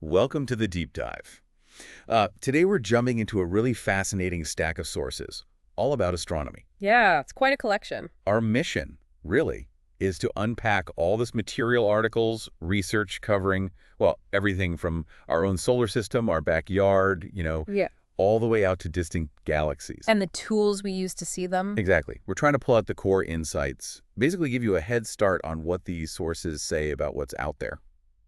Welcome to the deep dive. Today we're jumping into a really fascinating stack of sources, all about astronomy. Yeah, it's quite a collection. Our mission, really, is to unpack all this material articles, research covering, well, everything from our own solar system, our backyard, Yeah. all the way out to distant galaxies. And the tools we use to see them. Exactly. We're trying to pull out the core insights, basically give you a head start on what these sources say about what's out there.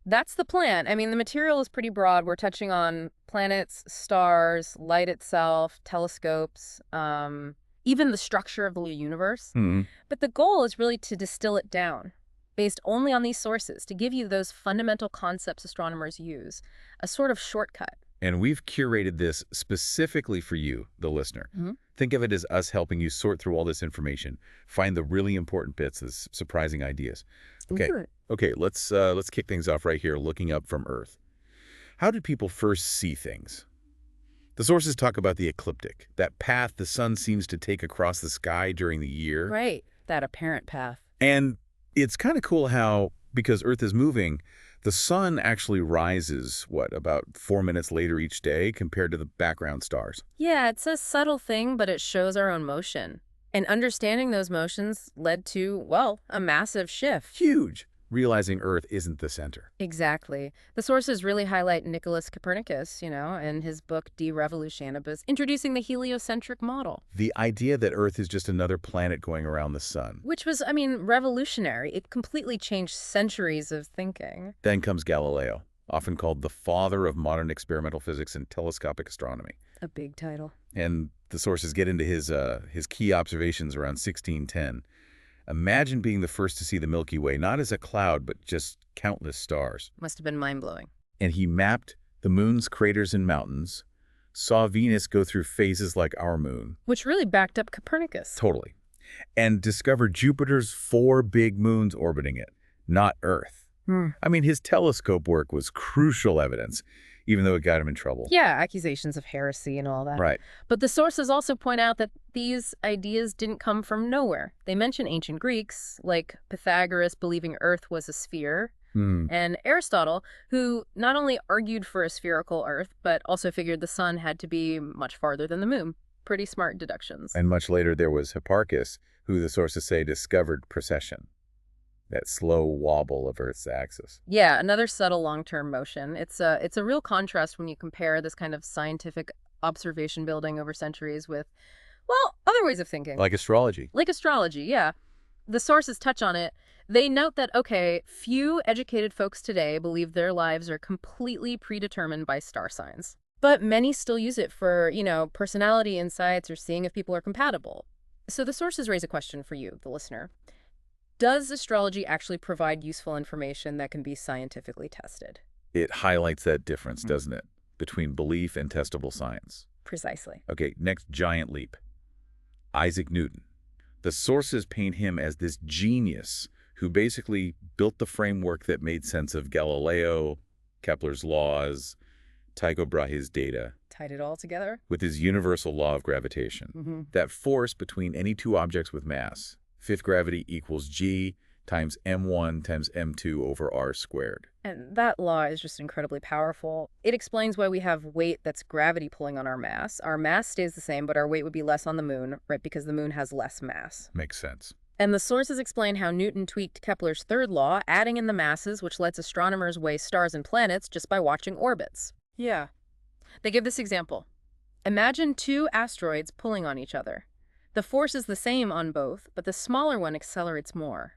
That's the plan. I mean, the material is pretty broad. We're touching on planets, stars, light itself, telescopes, even the structure of the universe. Hmm. But the goal is really to distill it down based only on these sources, to give you those fundamental concepts astronomers use, a sort of shortcut. And we've curated this specifically for you, the listener. Mhm. Think of it as us helping you sort through all this information, find the really important bits, the surprising ideas. Okay, Good. okay, let's kick things off right here, looking up from Earth. How did people first see things? The sources talk about the ecliptic, that path the sun seems to take across the sky during the year. Right. That apparent path. And it's kind of cool how, because Earth is moving, the sun actually rises, about 4 minutes later each day compared to the background stars. Yeah, it's a subtle thing, but it shows our own motion. And understanding those motions led to, well, a massive shift. Huge, realizing Earth isn't the center. Exactly. The sources really highlight Nicholas Copernicus, in his book De Revolutionibus, introducing the heliocentric model. The idea that Earth is just another planet going around the sun. Which was, revolutionary. It completely changed centuries of thinking. Then comes Galileo, often called the father of modern experimental physics and telescopic astronomy. A big title. And the sources get into his key observations around 1610. Imagine being the first to see the Milky Way, not as a cloud, but just countless stars. Must have been mind-blowing. And he mapped the moon's craters and mountains, saw Venus go through phases like our moon. Which really backed up Copernicus. Totally. And discovered Jupiter's 4 big moons orbiting it, not Earth. His telescope work was crucial evidence, even though it got him in trouble. Yeah, accusations of heresy and all that. Right. But the sources also point out that these ideas didn't come from nowhere. They mention ancient Greeks, like Pythagoras believing Earth was a sphere, and Aristotle, who not only argued for a spherical Earth, but also figured the sun had to be much farther than the moon. Pretty smart deductions. And much later there was Hipparchus, who the sources say discovered precession, that slow wobble of Earth's axis. Yeah, another subtle long-term motion. It's a real contrast when you compare this kind of scientific observation building over centuries with, well, other ways of thinking. Like astrology. Like astrology, yeah. The sources touch on it. They note that, okay, few educated folks today believe their lives are completely predetermined by star signs. But many still use it for, personality insights or seeing if people are compatible. So the sources raise a question for you, the listener. Does astrology actually provide useful information that can be scientifically tested? It highlights that difference, doesn't it, between belief and testable science. Precisely. Okay, next giant leap. Isaac Newton. The sources paint him as this genius who basically built the framework that made sense of Galileo, Kepler's laws, Tycho Brahe's data, Tied it all together? with his universal law of gravitation. That force between any two objects with mass, fifth gravity equals G times m1 times m2 over r squared. And that law is just incredibly powerful. It explains why we have weight that's gravity pulling on our mass. Our mass stays the same, but our weight would be less on the moon, right? Because the moon has less mass. Makes sense. And the sources explain how Newton tweaked Kepler's third law, adding in the masses, which lets astronomers weigh stars and planets just by watching orbits. Yeah. They give this example. Imagine 2 asteroids pulling on each other. The force is the same on both, but the smaller one accelerates more.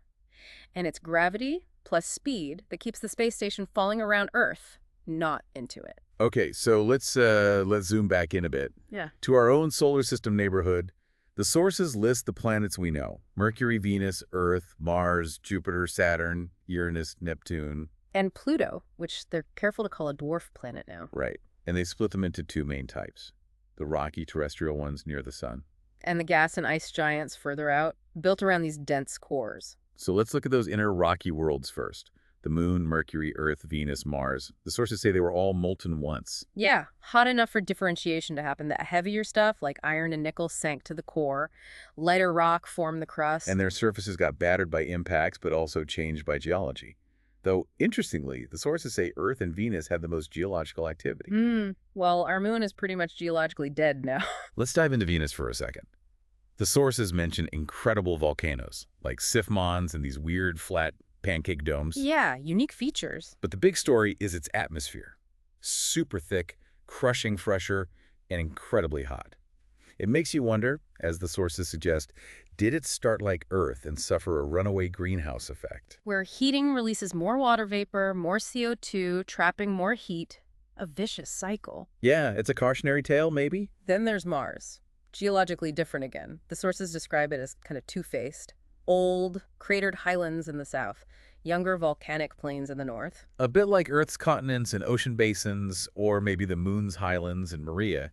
And it's gravity plus speed that keeps the space station falling around Earth, not into it. Okay, so let's zoom back in a bit. Yeah. To our own solar system neighborhood, the sources list the planets we know. Mercury, Venus, Earth, Mars, Jupiter, Saturn, Uranus, Neptune. And Pluto, which they're careful to call a dwarf planet now. Right. And they split them into 2 main types. The rocky terrestrial ones near the sun. And the gas and ice giants further out, built around these dense cores. So let's look at those inner rocky worlds first. The moon, Mercury, Earth, Venus, Mars. The sources say they were all molten once. Yeah, hot enough for differentiation to happen. The heavier stuff, like iron and nickel, sank to the core. Lighter rock formed the crust. And their surfaces got battered by impacts, but also changed by geology. Though, interestingly, the sources say Earth and Venus have the most geological activity. Well, our moon is pretty much geologically dead now. Let's dive into Venus for a second. The sources mention incredible volcanoes, like Sifmons and these weird, flat pancake domes. Yeah, unique features. But the big story is its atmosphere. Super thick, crushing pressure, and incredibly hot. It makes you wonder, as the sources suggest, did it start like Earth and suffer a runaway greenhouse effect? Where heating releases more water vapor, more CO2, trapping more heat. A vicious cycle. Yeah, it's a cautionary tale, maybe? Then there's Mars. Geologically different again. The sources describe it as kind of two-faced. Old, cratered highlands in the south, younger volcanic plains in the north. A bit like Earth's continents and ocean basins, or maybe the Moon's highlands and Maria,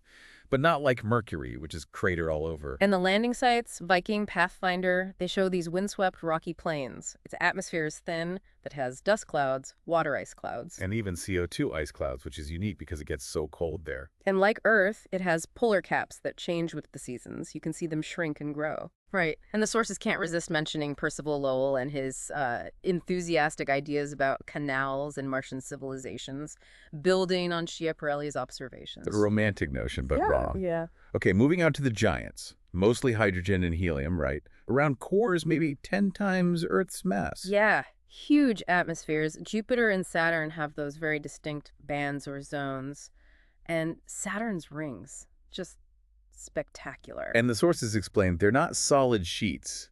but not like Mercury, which is cratered all over. And the landing sites, Viking, Pathfinder, they show these windswept rocky plains. Its atmosphere is thin, but has dust clouds, water ice clouds. And even CO2 ice clouds, which is unique because it gets so cold there. And like Earth, it has polar caps that change with the seasons. You can see them shrink and grow. Right. And the sources can't resist mentioning Percival Lowell and his enthusiastic ideas about canals and Martian civilizations, building on Schiaparelli's observations. The romantic notion, but wrong. Yeah. Okay, moving on to the giants. Mostly hydrogen and helium, right? Around cores maybe 10 times Earth's mass. Yeah. Huge atmospheres. Jupiter and Saturn have those very distinct bands or zones. And Saturn's rings, just spectacular. And the sources explain they're not solid sheets,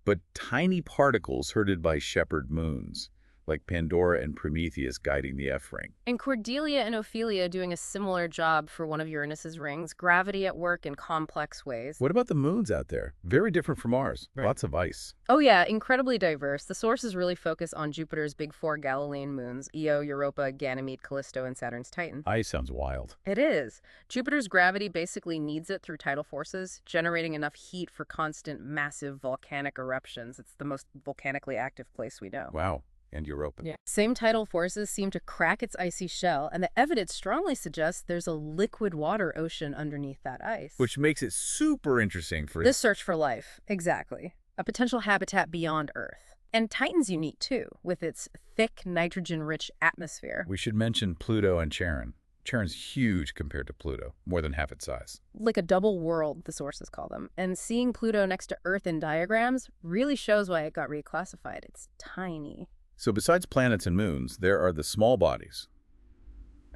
but tiny particles herded by shepherd moons, like Pandora and Prometheus guiding the F-ring. And Cordelia and Ophelia doing a similar job for one of Uranus's rings, gravity at work in complex ways. What about the moons out there? Very different from ours. Right. Lots of ice. Oh yeah, incredibly diverse. The sources really focus on Jupiter's big four Galilean moons, Io, Europa, Ganymede, Callisto, and Saturn's Titan. Ice sounds wild. It is. Jupiter's gravity basically needs it through tidal forces, generating enough heat for constant, massive volcanic eruptions. It's the most volcanically active place we know. Wow. And Europa. Yeah. Same tidal forces seem to crack its icy shell, and the evidence strongly suggests there's a liquid water ocean underneath that ice. Which makes it super interesting for this search for life. Exactly. A potential habitat beyond Earth. And Titan's unique, too, with its thick, nitrogen-rich atmosphere. We should mention Pluto and Charon. Charon's huge compared to Pluto, more than half its size. Like a double world, the sources call them. And seeing Pluto next to Earth in diagrams really shows why it got reclassified. It's tiny. So besides planets and moons, there are the small bodies,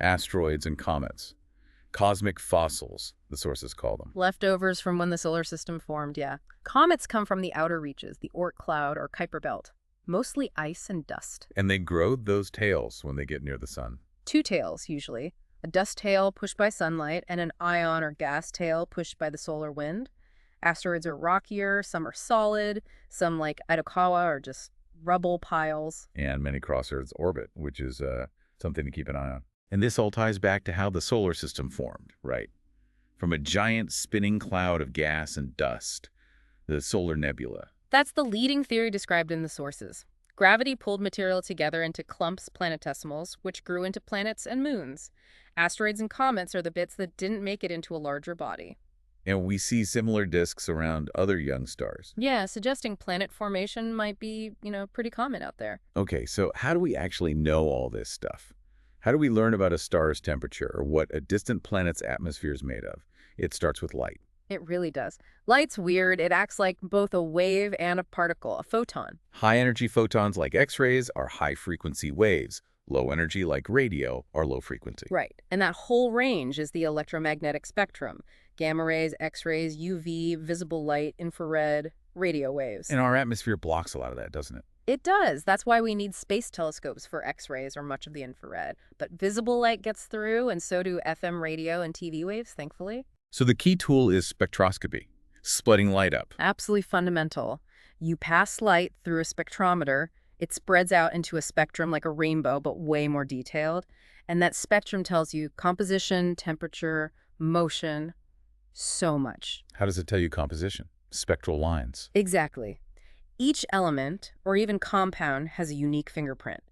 asteroids and comets, cosmic fossils, the sources call them. Leftovers from when the solar system formed, yeah. Comets come from the outer reaches, the Oort cloud or Kuiper belt, mostly ice and dust. And they grow those tails when they get near the sun. Two tails, usually. A dust tail pushed by sunlight and an ion or gas tail pushed by the solar wind. Asteroids are rockier, some are solid, some like Itokawa are just rubble piles. And many cross Earth's orbit, which is something to keep an eye on. And this all ties back to how the solar system formed, right? From a giant spinning cloud of gas and dust, the solar nebula. That's the leading theory described in the sources. Gravity pulled material together into clumps, planetesimals, which grew into planets and moons. Asteroids and comets are the bits that didn't make it into a larger body. And we see similar disks around other young stars. Yeah, suggesting planet formation might be, pretty common out there. Okay, so how do we actually know all this stuff? How do we learn about a star's temperature or what a distant planet's atmosphere is made of? It starts with light. It really does. Light's weird. It acts like both a wave and a particle, a photon. High-energy photons like X-rays are high-frequency waves. Low energy like radio are low frequency. Right. And that whole range is the electromagnetic spectrum. Gamma rays, X-rays, UV, visible light, infrared, radio waves. And our atmosphere blocks a lot of that, doesn't it? It does. That's why we need space telescopes for X-rays or much of the infrared. But visible light gets through, and so do FM radio and TV waves, thankfully. So the key tool is spectroscopy, splitting light up. Absolutely fundamental. You pass light through a spectrometer. It spreads out into a spectrum like a rainbow, but way more detailed. And that spectrum tells you composition, temperature, motion, so much. How does it tell you composition? Spectral lines. Exactly. Each element, or even compound, has a unique fingerprint.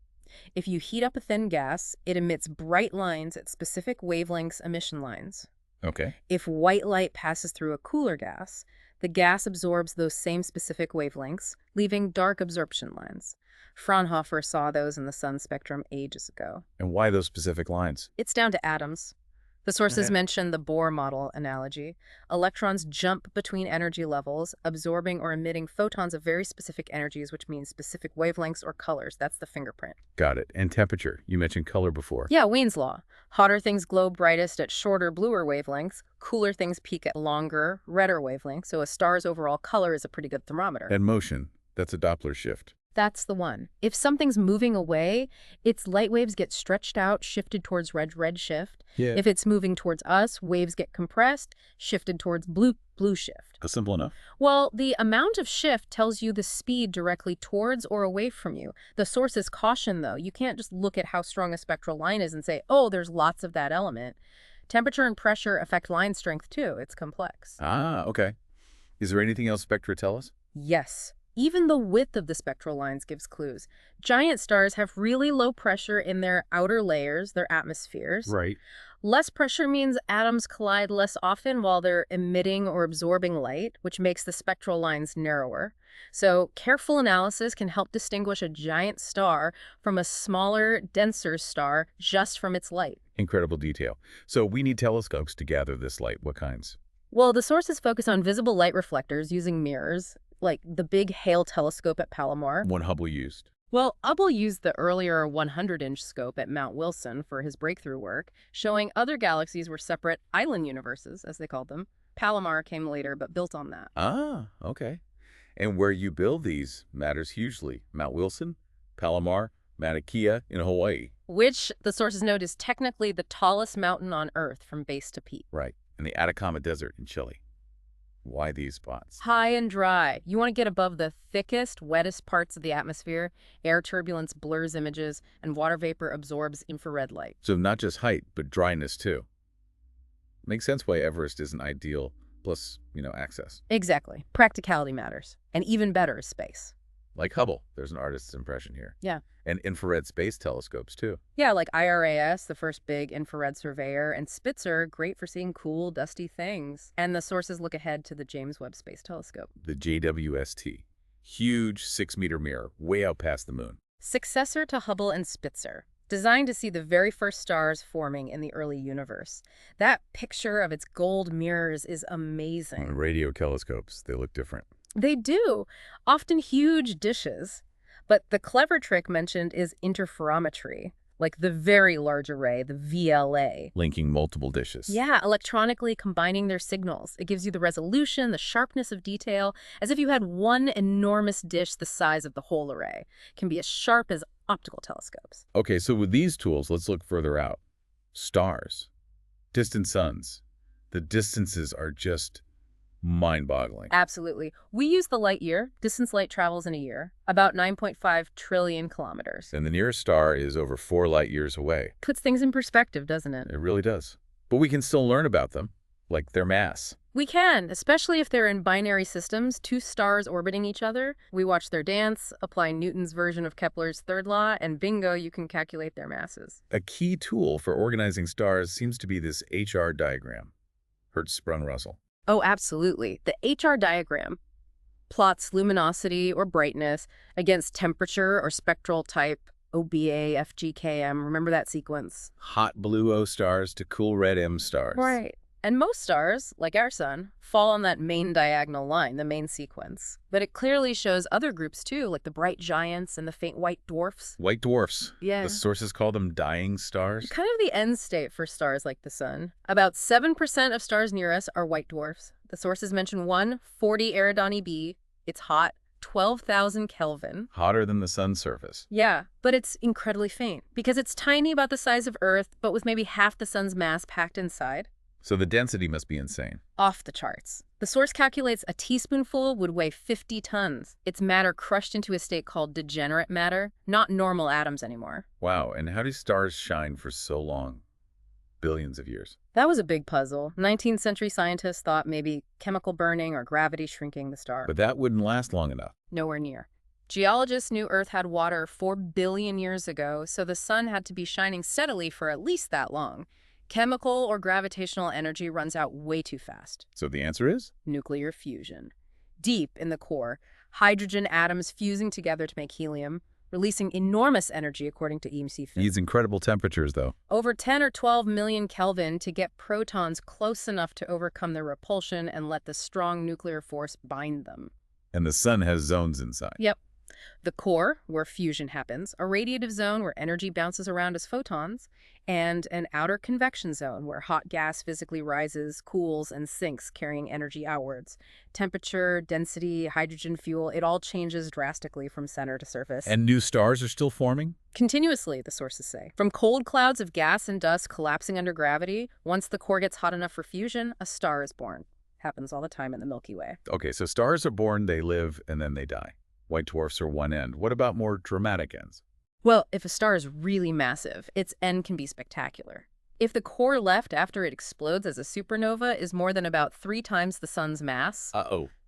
If you heat up a thin gas, it emits bright lines at specific wavelengths, emission lines. Okay. If white light passes through a cooler gas, The gas absorbs those same specific wavelengths, leaving dark absorption lines. Fraunhofer saw those in the sun spectrum ages ago. And why those specific lines? It's down to atoms. The sources Okay. mention the Bohr model analogy. Electrons jump between energy levels, absorbing or emitting photons of very specific energies, which means specific wavelengths or colors. That's the fingerprint. Got it. And temperature. You mentioned color before. Yeah, Wien's law. Hotter things glow brightest at shorter, bluer wavelengths. Cooler things peak at longer, redder wavelengths. So a star's overall color is a pretty good thermometer. And motion. That's a Doppler shift. That's the one. If something's moving away, its light waves get stretched out, shifted towards red shift. Yeah. If it's moving towards us, waves get compressed, shifted towards blue shift. That's simple enough. Well, the amount of shift tells you the speed directly towards or away from you. The sources caution, though. You can't just look at how strong a spectral line is and say, oh, there's lots of that element. Temperature and pressure affect line strength, too. It's complex. Ah, okay. Is there anything else spectra tell us? Yes. Even the width of the spectral lines gives clues. Giant stars have really low pressure in their outer layers, their atmospheres. Right. Less pressure means atoms collide less often while they're emitting or absorbing light, which makes the spectral lines narrower. So careful analysis can help distinguish a giant star from a smaller, denser star just from its light. Incredible detail. So we need telescopes to gather this light. What kinds? Well, the sources focus on visible light reflectors using mirrors, like the big Hale telescope at Palomar. One Hubble used. Well, Hubble used the earlier 100-inch scope at Mount Wilson for his breakthrough work, showing other galaxies were separate island universes, as they called them. Palomar came later, but built on that. Ah, okay. And where you build these matters hugely. Mount Wilson, Palomar, Mauna Kea in Hawaii. Which, the sources note, is technically the tallest mountain on Earth from base to peak. Right. And the Atacama Desert in Chile. Why these spots? High and dry. You want to get above the thickest, wettest parts of the atmosphere. Air turbulence blurs images, and water vapor absorbs infrared light. So not just height, but dryness too. Makes sense why Everest isn't ideal, plus, access. Exactly. Practicality matters. And even better is space. Like Hubble, there's an artist's impression here. Yeah. And infrared space telescopes too. Yeah, like IRAS, the first big infrared surveyor, and Spitzer, great for seeing cool, dusty things. And the sources look ahead to the James Webb Space Telescope. The JWST. Huge 6-meter mirror, way out past the moon. Successor to Hubble and Spitzer, designed to see the very first stars forming in the early universe. That picture of its gold mirrors is amazing. And radio telescopes, they look different. They do, often huge dishes. But the clever trick mentioned is interferometry, like the very large array, the VLA. Linking multiple dishes. Yeah, electronically combining their signals. It gives you the resolution, the sharpness of detail, as if you had one enormous dish the size of the whole array. It can be as sharp as optical telescopes. Okay, so with these tools, let's look further out. Stars. Distant suns. The distances are just mind-boggling. Absolutely. We use the light year. Distance light travels in a year, about 9.5 trillion kilometers. And the nearest star is over 4 light years away. Puts things in perspective, doesn't it? It really does. But we can still learn about them, like their mass. We can, especially if they're in binary systems, two stars orbiting each other. We watch their dance, apply Newton's version of Kepler's third law, and bingo, you can calculate their masses. A key tool for organizing stars seems to be this HR diagram. Hertz-Sprung-Russell. Oh, absolutely. The HR diagram plots luminosity or brightness against temperature or spectral type, OBA, FGKM. Remember that sequence? Hot blue O stars to cool red M stars. Right. And most stars, like our sun, fall on that main diagonal line, the main sequence. But it clearly shows other groups too, like the bright giants and the faint white dwarfs. White dwarfs. Yeah. The sources call them dying stars. Kind of the end state for stars like the sun. About 7% of stars near us are white dwarfs. The sources mention one, 40 Eridani b. It's hot, 12,000 Kelvin. Hotter than the sun's surface. Yeah, but it's incredibly faint because it's tiny, about the size of Earth, but with maybe half the sun's mass packed inside. So the density must be insane. Off the charts. The source calculates a teaspoonful would weigh 50 tons. It's matter crushed into a state called degenerate matter, not normal atoms anymore. Wow, and how do stars shine for so long? Billions of years. That was a big puzzle. 19th century scientists thought maybe chemical burning or gravity shrinking the star. But that wouldn't last long enough. Nowhere near. Geologists knew Earth had water 4 billion years ago, so the sun had to be shining steadily for at least that long. Chemical or gravitational energy runs out way too fast. So the answer is? Nuclear fusion. Deep in the core, hydrogen atoms fusing together to make helium, releasing enormous energy according to EMC. Needs incredible temperatures, though. Over 10 or 12 million Kelvin to get protons close enough to overcome their repulsion and let the strong nuclear force bind them. And the sun has zones inside. Yep. The core, where fusion happens, a radiative zone where energy bounces around as photons, and an outer convection zone where hot gas physically rises, cools, and sinks, carrying energy outwards. Temperature, density, hydrogen fuel, it all changes drastically from center to surface. And new stars are still forming? Continuously, the sources say. From cold clouds of gas and dust collapsing under gravity, once the core gets hot enough for fusion, a star is born. Happens all the time in the Milky Way. Okay, so stars are born, they live, and then they die. White dwarfs are one end. What about more dramatic ends? Well, if a star is really massive, its end can be spectacular. If the core left after it explodes as a supernova is more than about 3 times the sun's mass,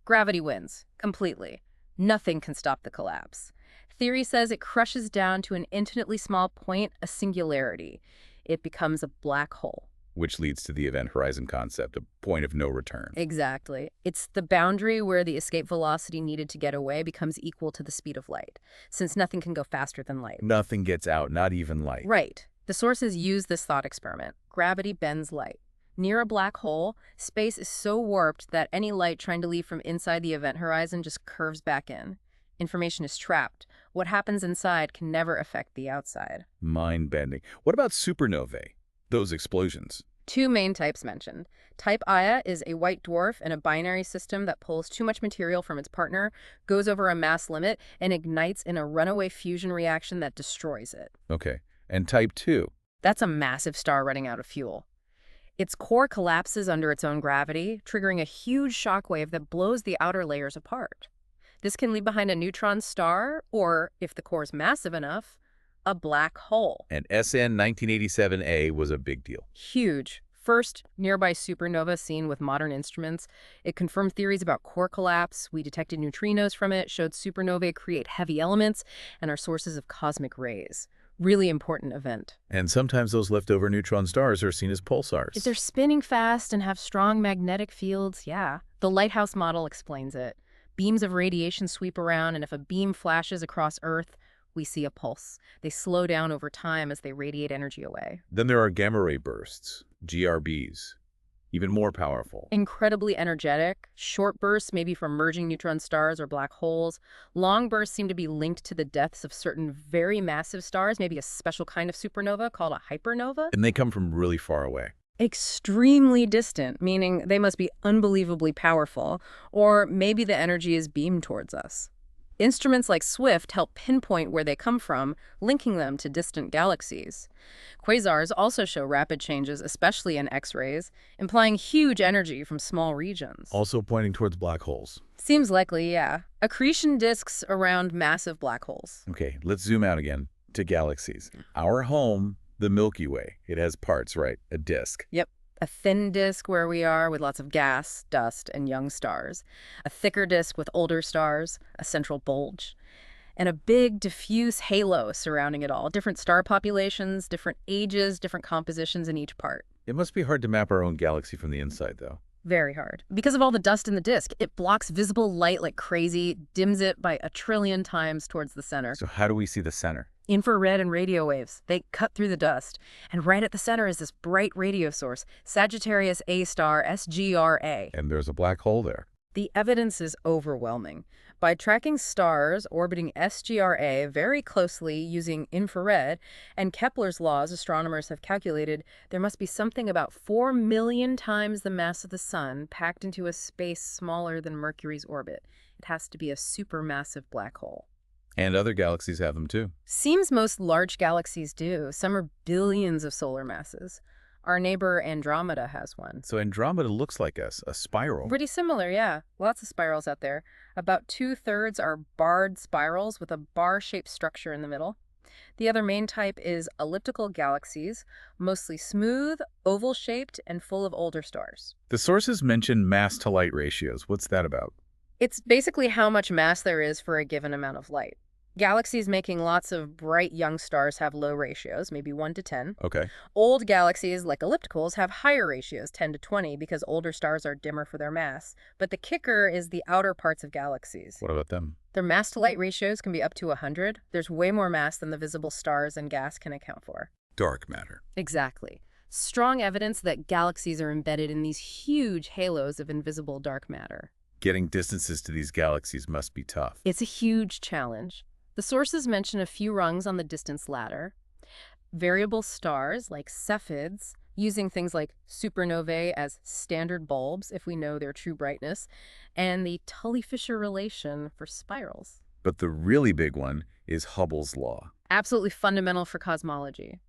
gravity wins completely. Nothing can stop the collapse. Theory says it crushes down to an infinitely small point, a singularity. It becomes a black hole. Which leads to the event horizon concept, a point of no return. Exactly. It's the boundary where the escape velocity needed to get away becomes equal to the speed of light, since nothing can go faster than light. Nothing gets out, not even light. Right. The sources use this thought experiment. Gravity bends light. Near a black hole, space is so warped that any light trying to leave from inside the event horizon just curves back in. Information is trapped. What happens inside can never affect the outside. Mind-bending. What about supernovae? Those explosions. 2 main types mentioned. Type Ia is a white dwarf in a binary system that pulls too much material from its partner, goes over a mass limit, and ignites in a runaway fusion reaction that destroys it. Okay. And type 2? That's a massive star running out of fuel. Its core collapses under its own gravity, triggering a huge shockwave that blows the outer layers apart. This can leave behind a neutron star, or, if the core is massive enough, a black hole. And SN 1987A was a big deal. Huge. First nearby supernova seen with modern instruments. It confirmed theories about core collapse. We detected neutrinos from it, showed supernovae create heavy elements, and are sources of cosmic rays. Really important event. And sometimes those leftover neutron stars are seen as pulsars. If they're spinning fast and have strong magnetic fields, yeah. The lighthouse model explains it. Beams of radiation sweep around, and if a beam flashes across Earth, we see a pulse. They slow down over time as they radiate energy away. Then there are gamma ray bursts, GRBs, even more powerful. Incredibly energetic. Short bursts, maybe from merging neutron stars or black holes. Long bursts seem to be linked to the deaths of certain very massive stars, maybe a special kind of supernova called a hypernova. And they come from really far away. Extremely distant, meaning they must be unbelievably powerful, or maybe the energy is beamed towards us. Instruments like SWIFT help pinpoint where they come from, linking them to distant galaxies. Quasars also show rapid changes, especially in X-rays, implying huge energy from small regions. Also pointing towards black holes. Seems likely, yeah. Accretion disks around massive black holes. Okay, let's zoom out again to galaxies. Our home, the Milky Way, it has parts, right? A disk. Yep. A thin disk where we are with lots of gas, dust, and young stars. A thicker disk with older stars, a central bulge. And a big diffuse halo surrounding it all. Different star populations, different ages, different compositions in each part. It must be hard to map our own galaxy from the inside, though. Very hard. Because of all the dust in the disk, it blocks visible light like crazy, dims it by 1 trillion times towards the center. So how do we see the center? Infrared and radio waves. They cut through the dust. And right at the center is this bright radio source, Sagittarius A star SGRA. And there's a black hole there. The evidence is overwhelming. By tracking stars orbiting SGRA very closely using infrared and Kepler's laws, astronomers have calculated there must be something about 4 million times the mass of the sun packed into a space smaller than Mercury's orbit. It has to be a supermassive black hole. And other galaxies have them too. Seems most large galaxies do. Some are billions of solar masses. Our neighbor Andromeda has one. So Andromeda looks like us, a spiral. Pretty similar, yeah. Lots of spirals out there. About 2/3 are barred spirals with a bar-shaped structure in the middle. The other main type is elliptical galaxies, mostly smooth, oval-shaped, and full of older stars. The sources mention mass-to-light ratios. What's that about? It's basically how much mass there is for a given amount of light. Galaxies making lots of bright young stars have low ratios, maybe 1 to 10. Okay. Old galaxies, like ellipticals, have higher ratios, 10 to 20, because older stars are dimmer for their mass. But the kicker is the outer parts of galaxies. What about them? Their mass-to-light ratios can be up to 100. There's way more mass than the visible stars and gas can account for. Dark matter. Exactly. Strong evidence that galaxies are embedded in these huge halos of invisible dark matter. Getting distances to these galaxies must be tough. It's a huge challenge. The sources mention a few rungs on the distance ladder. Variable stars, like Cephids, using things like supernovae as standard bulbs if we know their true brightness, and the Tully-Fisher relation for spirals. But the really big one is Hubble's law. Absolutely fundamental for cosmology.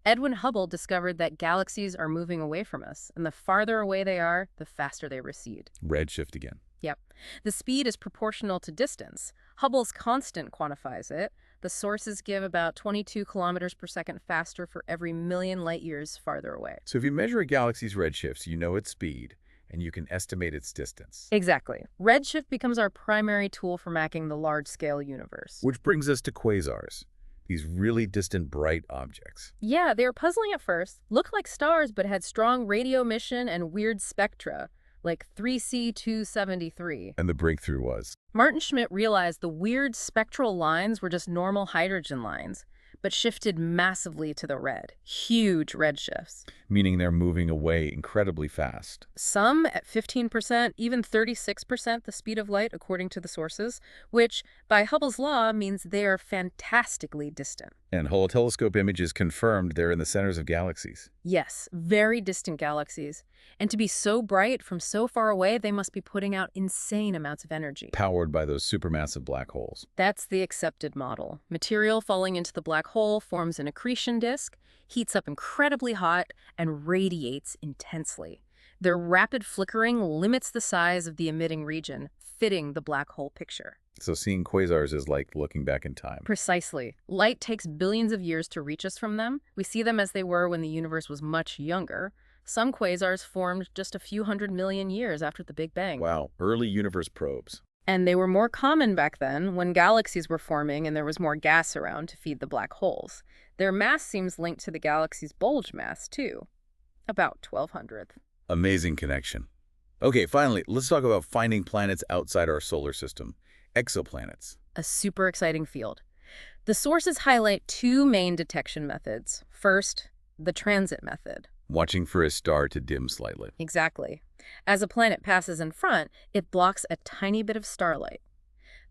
Edwin Hubble discovered that galaxies are moving away from us, and the farther away they are, the faster they recede. Redshift again. Yep. The speed is proportional to distance. Hubble's constant quantifies it. The sources give about 22 kilometers per second faster for every million light years farther away. So if you measure a galaxy's redshifts, you know its speed, and you can estimate its distance. Exactly. Redshift becomes our primary tool for mapping the large-scale universe. Which brings us to quasars, these really distant bright objects. Yeah, they were puzzling at first. Looked like stars, but had strong radio emission and weird spectra, like 3C273. And the breakthrough was? Martin Schmidt realized the weird spectral lines were just normal hydrogen lines, but shifted massively to the red. Huge redshifts. Meaning they're moving away incredibly fast. Some at 15%, even 36% the speed of light, according to the sources, which, by Hubble's law, means they are fantastically distant. And Hubble telescope images confirmed they're in the centers of galaxies. Yes, very distant galaxies. And to be so bright from so far away, they must be putting out insane amounts of energy. Powered by those supermassive black holes. That's the accepted model. Material falling into the black hole forms an accretion disk, heats up incredibly hot, and radiates intensely. Their rapid flickering limits the size of the emitting region, fitting the black hole picture. So seeing quasars is like looking back in time. Precisely. Light takes billions of years to reach us from them. We see them as they were when the universe was much younger. Some quasars formed just a few 100 million years after the Big Bang. Wow, early universe probes. And they were more common back then when galaxies were forming and there was more gas around to feed the black holes. Their mass seems linked to the galaxy's bulge mass, too. About 1/1200th. Amazing connection. Okay, finally, let's talk about finding planets outside our solar system. Exoplanets. A super exciting field. The sources highlight two main detection methods. First, the transit method. Watching for a star to dim slightly. Exactly. As a planet passes in front, it blocks a tiny bit of starlight.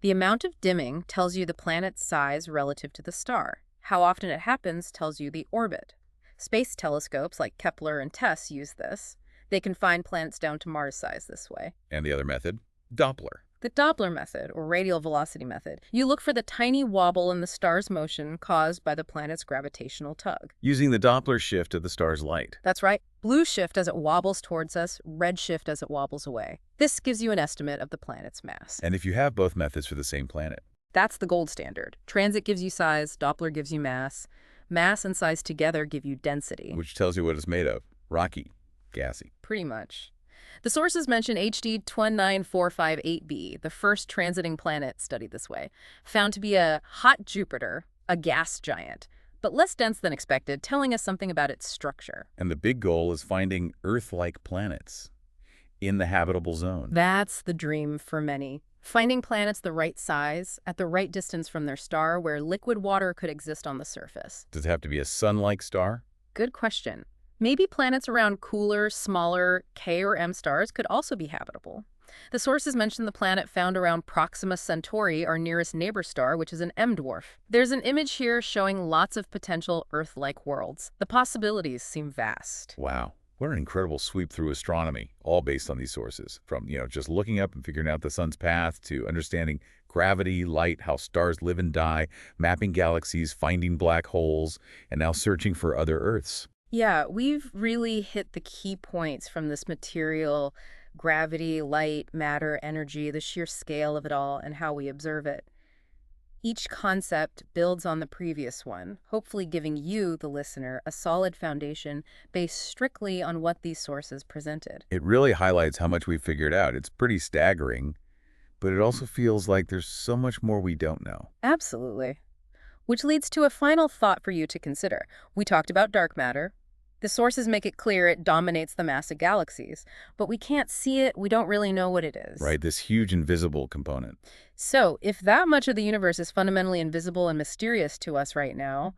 The amount of dimming tells you the planet's size relative to the star. How often it happens tells you the orbit. Space telescopes like Kepler and TESS use this. They can find planets down to Mars size this way. And the other method? Doppler. The Doppler method, or radial velocity method. You look for the tiny wobble in the star's motion caused by the planet's gravitational tug. Using the Doppler shift of the star's light. That's right. Blue shift as it wobbles towards us, red shift as it wobbles away. This gives you an estimate of the planet's mass. And if you have both methods for the same planet. That's the gold standard. Transit gives you size, Doppler gives you mass. Mass and size together give you density. Which tells you what it's made of. Rocky. Gassy. Pretty much. The sources mention HD 29458b, the first transiting planet studied this way, found to be a hot Jupiter, a gas giant, but less dense than expected, telling us something about its structure. And the big goal is finding Earth-like planets in the habitable zone. That's the dream for many. Finding planets the right size, at the right distance from their star, where liquid water could exist on the surface. Does it have to be a sun-like star? Good question. Maybe planets around cooler, smaller K or M stars could also be habitable. The sources mention the planet found around Proxima Centauri, our nearest neighbor star, which is an M dwarf. There's an image here showing lots of potential Earth-like worlds. The possibilities seem vast. Wow. What an incredible sweep through astronomy, all based on these sources. From, just looking up and figuring out the sun's path to understanding gravity, light, how stars live and die, mapping galaxies, finding black holes, and now searching for other Earths. Yeah, we've really hit the key points from this material, gravity, light, matter, energy, the sheer scale of it all, and how we observe it. Each concept builds on the previous one, hopefully giving you, the listener, a solid foundation based strictly on what these sources presented. It really highlights how much we've figured out. It's pretty staggering, but it also feels like there's so much more we don't know. Absolutely. Which leads to a final thought for you to consider. We talked about dark matter. The sources make it clear it dominates the mass of galaxies, but we can't see it, we don't really know what it is. Right, this huge invisible component. So, if that much of the universe is fundamentally invisible and mysterious to us right now,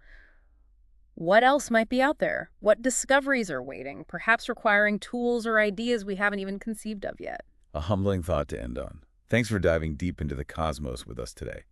what else might be out there? What discoveries are waiting, perhaps requiring tools or ideas we haven't even conceived of yet? A humbling thought to end on. Thanks for diving deep into the cosmos with us today.